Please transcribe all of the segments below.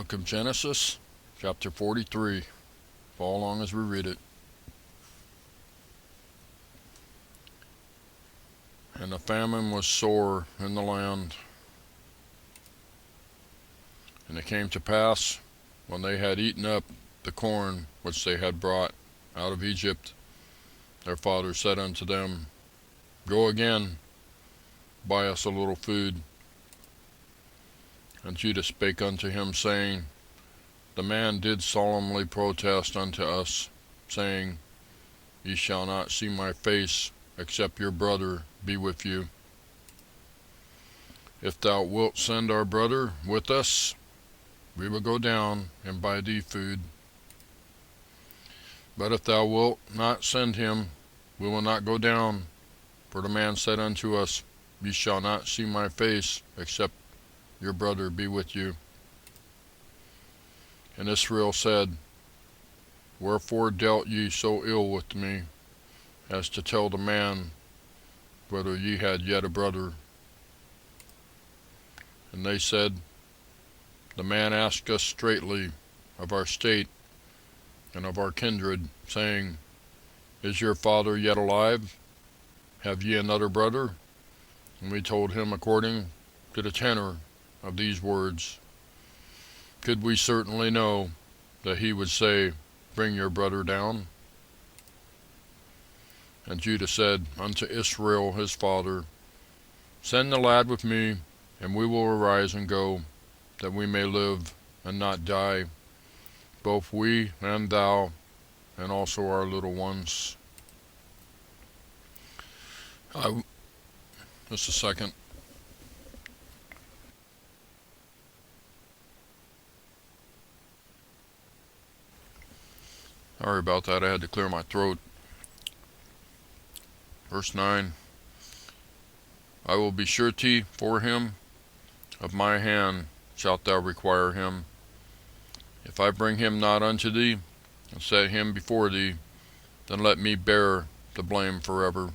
Book of Genesis, chapter 43. Follow along as we read it. And the famine was sore in the land. And it came to pass, when they had eaten up the corn which they had brought out of Egypt, their father said unto them, Go again, buy us a little food. And Judah spake unto him, saying, The man did solemnly protest unto us, saying, Ye shall not see my face, except your brother be with you. If thou wilt send our brother with us, we will go down and buy thee food. But if thou wilt not send him, we will not go down. For the man said unto us, Ye shall not see my face, except your brother be with you. And Israel said, Wherefore dealt ye so ill with me, as to tell the man whether ye had yet a brother? And they said, The man asked us straitly of our state and of our kindred, saying, Is your father yet alive? Have ye another brother? And we told him according to the tenor of these words. Could we certainly know that he would say, Bring your brother down? And Judah said unto Israel his father, Send the lad with me, and we will arise and go, that we may live and not die, both we and thou, and also our little ones. Just a second. Sorry about that, I had to clear my throat. Verse 9. I will be surety for him, of my hand shalt thou require him. If I bring him not unto thee, and set him before thee, then let me bear the blame forever.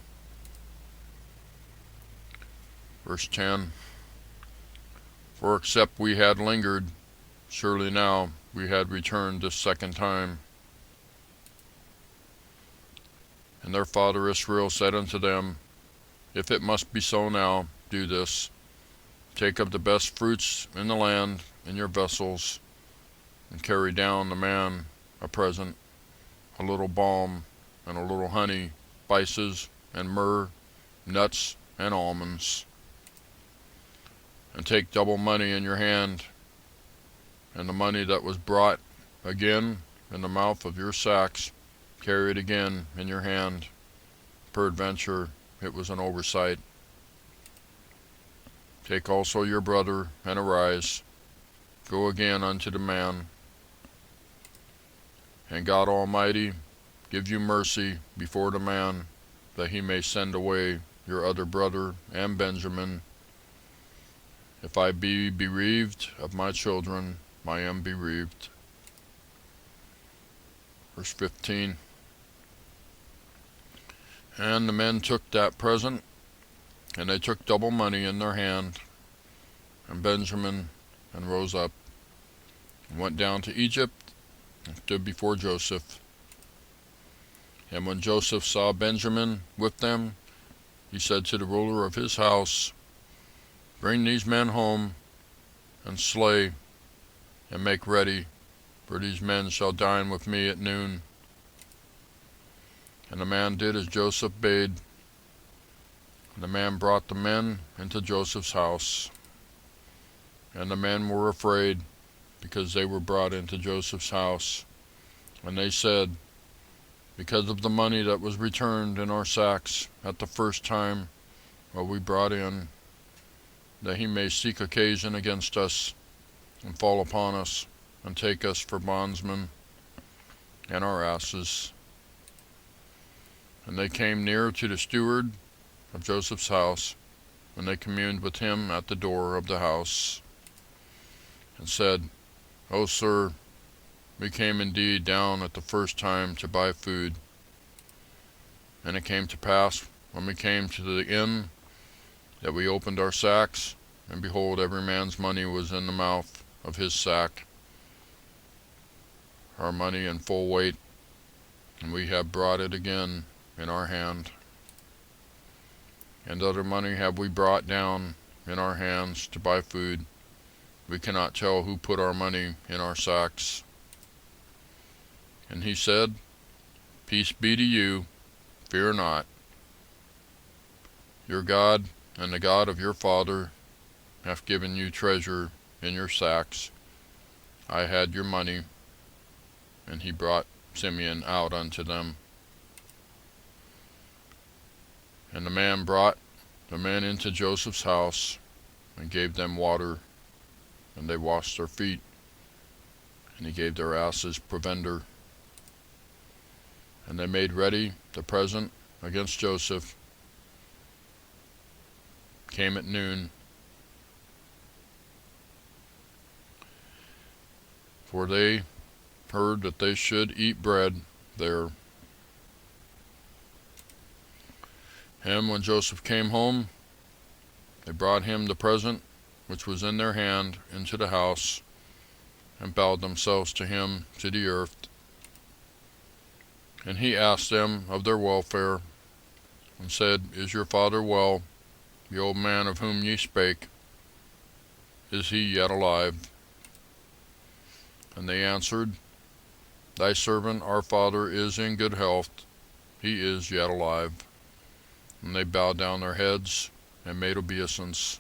Verse 10. For except we had lingered, surely now we had returned this second time. And their father Israel said unto them, If it must be so now, do this. Take of the best fruits in the land in your vessels, and carry down the man a present, a little balm, and a little honey, spices, and myrrh, nuts, and almonds. And take double money in your hand, and the money that was brought again in the mouth of your sacks, carry it again in your hand. Peradventure it was an oversight. Take also your brother, and arise, go again unto the man. And God Almighty give you mercy before the man, that he may send away your other brother and Benjamin. If I be bereaved of my children, I am bereaved. Verse 15. And the men took that present, and they took double money in their hand, and Benjamin, and rose up, and went down to Egypt, and stood before Joseph. And when Joseph saw Benjamin with them, he said to the ruler of his house, Bring these men home, and slay, and make ready, for these men shall dine with me at noon. And the man did as Joseph bade. And the man brought the men into Joseph's house. And the men were afraid, because they were brought into Joseph's house. And they said, Because of the money that was returned in our sacks at the first time what we brought in, that he may seek occasion against us, and fall upon us, and take us for bondsmen, and our asses. And they came near to the steward of Joseph's house, and they communed with him at the door of the house, and said, O sir, we came indeed down at the first time to buy food. And it came to pass, when we came to the inn, that we opened our sacks, and behold, every man's money was in the mouth of his sack, our money in full weight, and we have brought it again in our hand. And other money have we brought down in our hands to buy food. We cannot tell who put our money in our sacks. And he said, Peace be to you, fear not. Your God and the God of your father hath given you treasure in your sacks. I had your money. And he brought Simeon out unto them. And the man brought the men into Joseph's house, and gave them water, and they washed their feet, and he gave their asses provender. And they made ready the present against Joseph. Came at noon, for they heard that they should eat bread there. And when Joseph came home, they brought him the present which was in their hand into the house, and bowed themselves to him to the earth. And he asked them of their welfare, and said, Is your father well, the old man of whom ye spake? Is he yet alive? And they answered, Thy servant our father is in good health, he is yet alive. And they bowed down their heads, and made obeisance.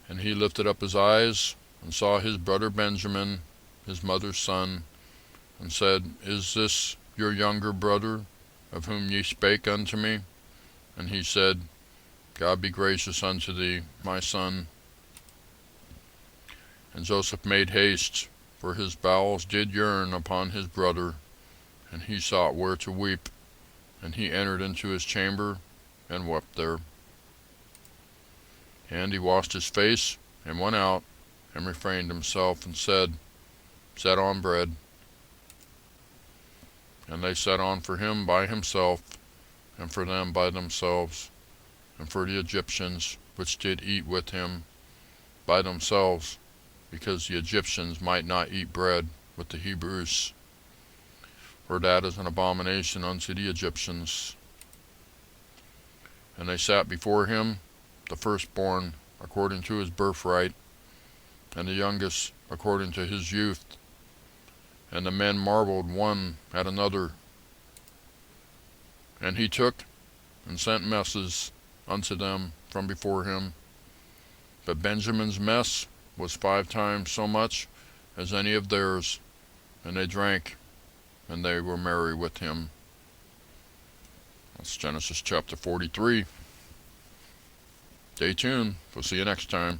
And he lifted up his eyes, and saw his brother Benjamin, his mother's son, and said, Is this your younger brother, of whom ye spake unto me? And he said, God be gracious unto thee, my son. And Joseph made haste, for his bowels did yearn upon his brother, and he sought where to weep. And he entered into his chamber, and wept there. And he washed his face, and went out, and refrained himself, and said, Set on bread. And they set on for him by himself, and for them by themselves, and for the Egyptians which did eat with him by themselves, because the Egyptians might not eat bread with the Hebrews, for that is an abomination unto the Egyptians. And they sat before him, the firstborn according to his birthright, and the youngest according to his youth. And the men marveled one at another. And he took and sent messes unto them from before him. But Benjamin's mess was 5 times so much as any of theirs, and they drank, and they were merry with him. That's Genesis chapter 43. Stay tuned. We'll see you next time.